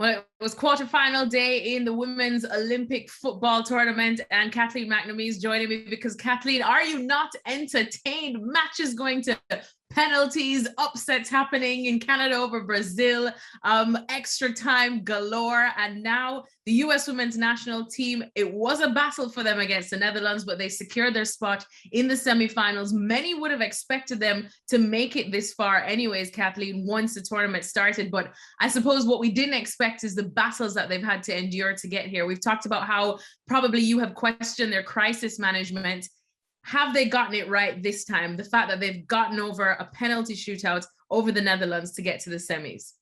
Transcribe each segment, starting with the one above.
Well, it was quarterfinal day in the women's Olympic football tournament, and Kathleen McNamee is joining me because, Kathleen, are you not entertained? Matches going to penalties, upsets happening in Canada over Brazil, extra time galore, and now the US women's national team, it was a battle for them against the Netherlands, but they secured their spot in the semifinals. Many would have expected them to make it this far anyways, Kathleen, once the tournament started, but I suppose what we didn't expect is the battles that they've had to endure to get here. We've talked about how probably you have questioned their crisis management. Have they gotten it right this time? The fact that they've gotten over a penalty shootout over the Netherlands to get to the semis?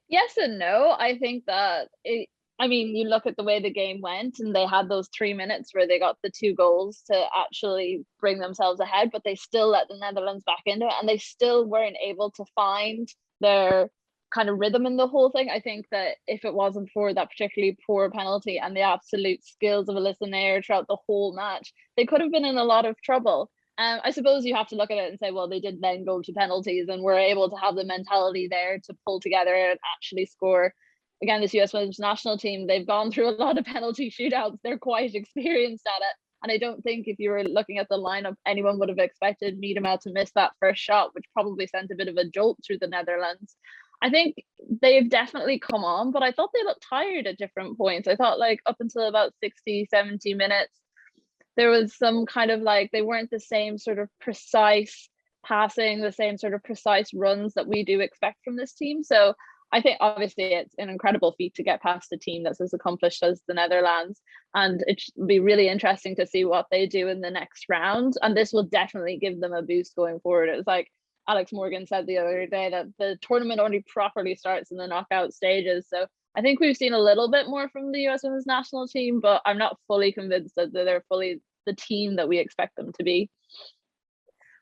Yes and no. I think that you look at the way the game went, and they had those 3 minutes where they got the 2 goals to actually bring themselves ahead, but they still let the Netherlands back into it, and they still weren't able to find their kind of rhythm in the whole thing. I think that if it wasn't for that particularly poor penalty and the absolute skills of Alyssa Nair throughout the whole match, they could have been in a lot of trouble. I suppose you have to look at it and say, well, they did then go to penalties and were able to have the mentality there to pull together and actually score. Again, this US women's national team, they've gone through a lot of penalty shootouts. They're quite experienced at it. And I don't think if you were looking at the lineup, anyone would have expected Miedema to miss that first shot, which probably sent a bit of a jolt through the Netherlands. I think they've definitely come on, but I thought they looked tired at different points. I thought like up until about 60, 70 minutes, there was some kind of like, they weren't the same sort of precise passing, the same sort of precise runs that we do expect from this team. So I think obviously it's an incredible feat to get past a team that's as accomplished as the Netherlands. And it should be really interesting to see what they do in the next round. And this will definitely give them a boost going forward. It was like Alex Morgan said the other day that the tournament only properly starts in the knockout stages. So I think we've seen a little bit more from the US women's national team, but I'm not fully convinced that they're fully the team that we expect them to be.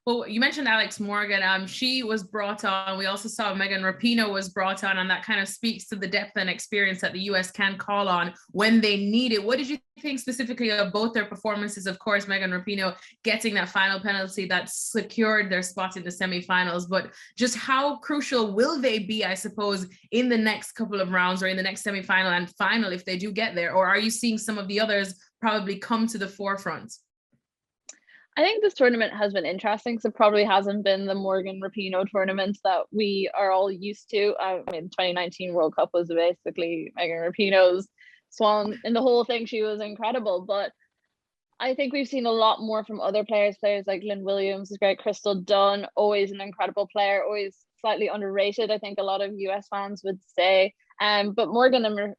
Well, you mentioned Alex Morgan. She was brought on. We also saw Morgan and Rapinoe was brought on, and that kind of speaks to the depth and experience that the US can call on when they need it. What did you think specifically of both their performances? Of course, Morgan and Rapinoe getting that final penalty that secured their spot in the semifinals, but just how crucial will they be, I suppose, in the next couple of rounds or in the next semifinal and final if they do get there? Or are you seeing some of the others probably come to the forefront? I think this tournament has been interesting because it probably hasn't been the Morgan Rapinoe tournament that we are all used to. I mean, 2019 World Cup was basically Morgan Rapinoe's swan in the whole thing. She was incredible, but I think we've seen a lot more from other players like Lynn Williams is great, Crystal Dunn, always an incredible player, always slightly underrated, I think a lot of US fans would say. But Morgan and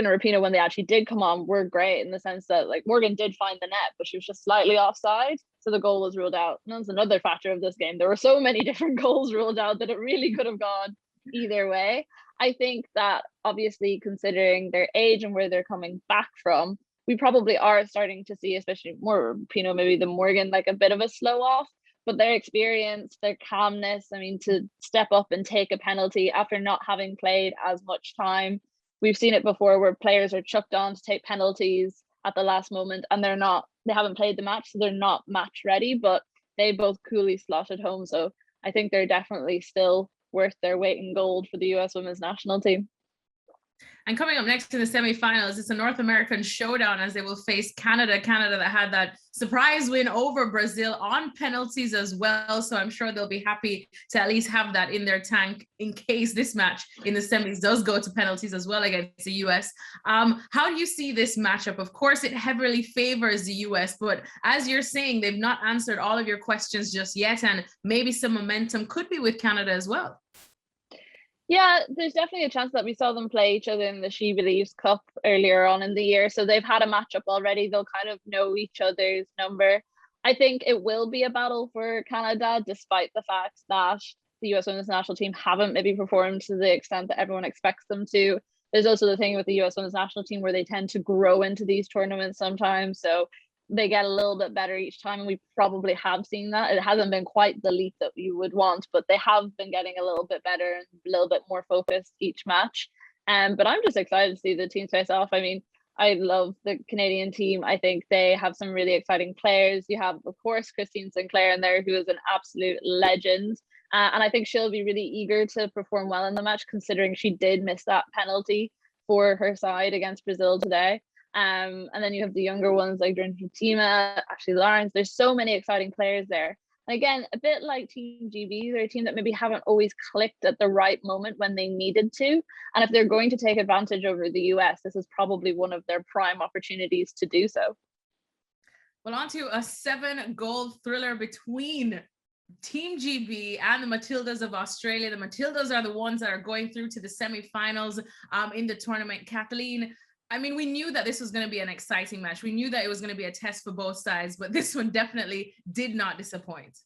Rapinoe, when they actually did come on, were great in the sense that like Morgan did find the net, but she was just slightly offside, so the goal was ruled out. And that's another factor of this game. There were so many different goals ruled out that it really could have gone either way. I think that obviously considering their age and where they're coming back from, we probably are starting to see, especially more Rapinoe maybe than Morgan, like a bit of a slow off. But their experience, their calmness, I mean, to step up and take a penalty after not having played as much time. We've seen it before where players are chucked on to take penalties at the last moment and they haven't played the match, so they're not match ready, but they both coolly slotted home. So I think they're definitely still worth their weight in gold for the US women's national team. And coming up next in the semifinals, it's a North American showdown as they will face Canada. Canada that had that surprise win over Brazil on penalties as well. So I'm sure they'll be happy to at least have that in their tank in case this match in the semis does go to penalties as well against the US. How do you see this matchup? Of course, it heavily favors the US, but as you're saying, they've not answered all of your questions just yet, and maybe some momentum could be with Canada as well. Yeah, there's definitely a chance that we saw them play each other in the She Believes Cup earlier on in the year. So they've had a matchup already. They'll kind of know each other's number. I think it will be a battle for Canada, despite the fact that the US women's national team haven't maybe performed to the extent that everyone expects them to. There's also the thing with the US women's national team where they tend to grow into these tournaments sometimes. So they get a little bit better each time, and we probably have seen that. It hasn't been quite the leap that you would want, but they have been getting a little bit better and a little bit more focused each match. But I'm just excited to see the teams face off. I mean, I love the Canadian team. I think they have some really exciting players. You have, of course, Christine Sinclair in there, who is an absolute legend. And I think she'll be really eager to perform well in the match, considering she did miss that penalty for her side against Brazil today. And then you have the younger ones like Fatima, Ashley Lawrence. There's so many exciting players there. And again, a bit like Team GB, they're a team that maybe haven't always clicked at the right moment when they needed to. And if they're going to take advantage over the US, this is probably one of their prime opportunities to do so. Well, on to a 7-goal thriller between Team GB and the Matildas of Australia. The Matildas are the ones that are going through to the semi-finals in the tournament. Kathleen, I mean, we knew that this was going to be an exciting match. We knew that it was going to be a test for both sides, but this one definitely did not disappoint.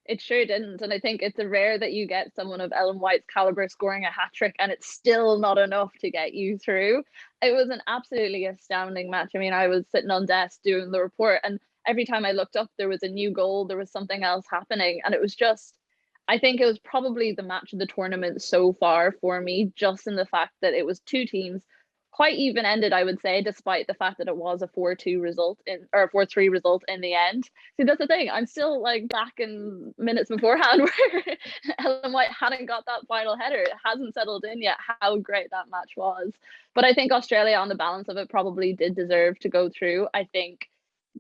It sure didn't. And I think it's rare that you get someone of Ellen White's caliber scoring a hat-trick and it's still not enough to get you through. It was an absolutely astounding match. I mean, I was sitting on desk doing the report, and every time I looked up, there was a new goal, there was something else happening. And it was just, I think it was probably the match of the tournament so far for me, just in the fact that it was two teams quite even ended, I would say, despite the fact that it was a 4-2 result or a 4-3 result in the end. See, that's the thing. I'm still like back in minutes beforehand where Ellen White hadn't got that final header. It hasn't settled in yet how great that match was. But I think Australia, on the balance of it, probably did deserve to go through. I think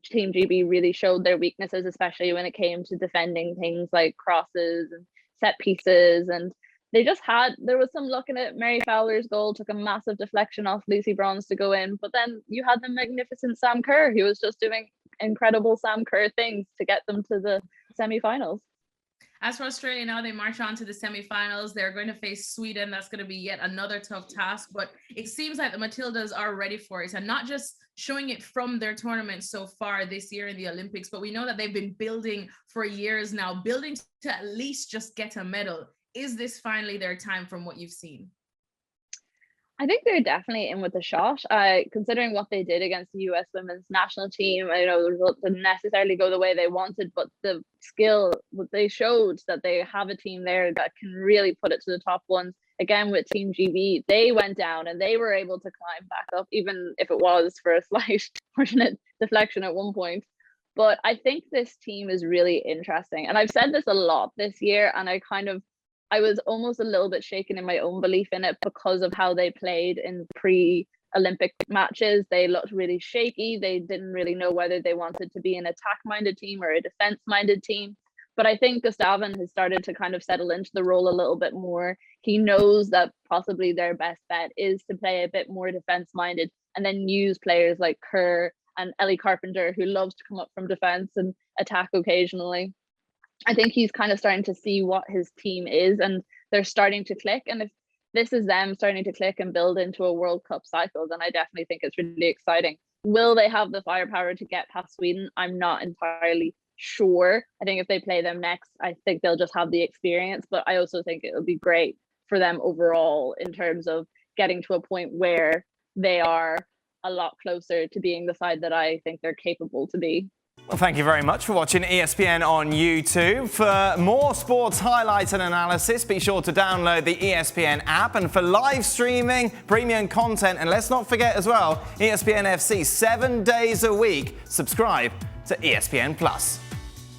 Team GB really showed their weaknesses, especially when it came to defending things like crosses and set pieces. And they just there was some luck in it. Mary Fowler's goal took a massive deflection off Lucy Bronze to go in. But then you had the magnificent Sam Kerr, who was just doing incredible Sam Kerr things to get them to the semi-finals. As for Australia now, they march on to the semi-finals. They're going to face Sweden. That's going to be yet another tough task. But it seems like the Matildas are ready for it. And not just showing it from their tournament so far this year in the Olympics, but we know that they've been building for years now, building to at least just get a medal. Is this finally their time from what you've seen? I think they're definitely in with a shot. Considering what they did against the US women's national team, I know the results didn't necessarily go the way they wanted, but the skill, they showed that they have a team there that can really put it to the top ones. Again, with Team GB, they went down and they were able to climb back up, even if it was for a slight fortunate deflection at one point. But I think this team is really interesting. And I've said this a lot this year, and I was almost a little bit shaken in my own belief in it because of how they played in pre-Olympic matches. They looked really shaky. They didn't really know whether they wanted to be an attack-minded team or a defense-minded team. But I think Gustavin has started to kind of settle into the role a little bit more. He knows that possibly their best bet is to play a bit more defense-minded and then use players like Kerr and Ellie Carpenter, who loves to come up from defense and attack occasionally. I think he's kind of starting to see what his team is, and they're starting to click. And if this is them starting to click and build into a World Cup cycle, then I definitely think it's really exciting. Will they have the firepower to get past Sweden? I'm not entirely sure. I think if they play them next, I think they'll just have the experience, but I also think it'll be great for them overall in terms of getting to a point where they are a lot closer to being the side that I think they're capable to be. Well, thank you very much for watching ESPN on YouTube. For more sports highlights and analysis, be sure to download the ESPN app. And for live streaming, premium content, and let's not forget as well, ESPN FC 7 days a week. Subscribe to ESPN Plus.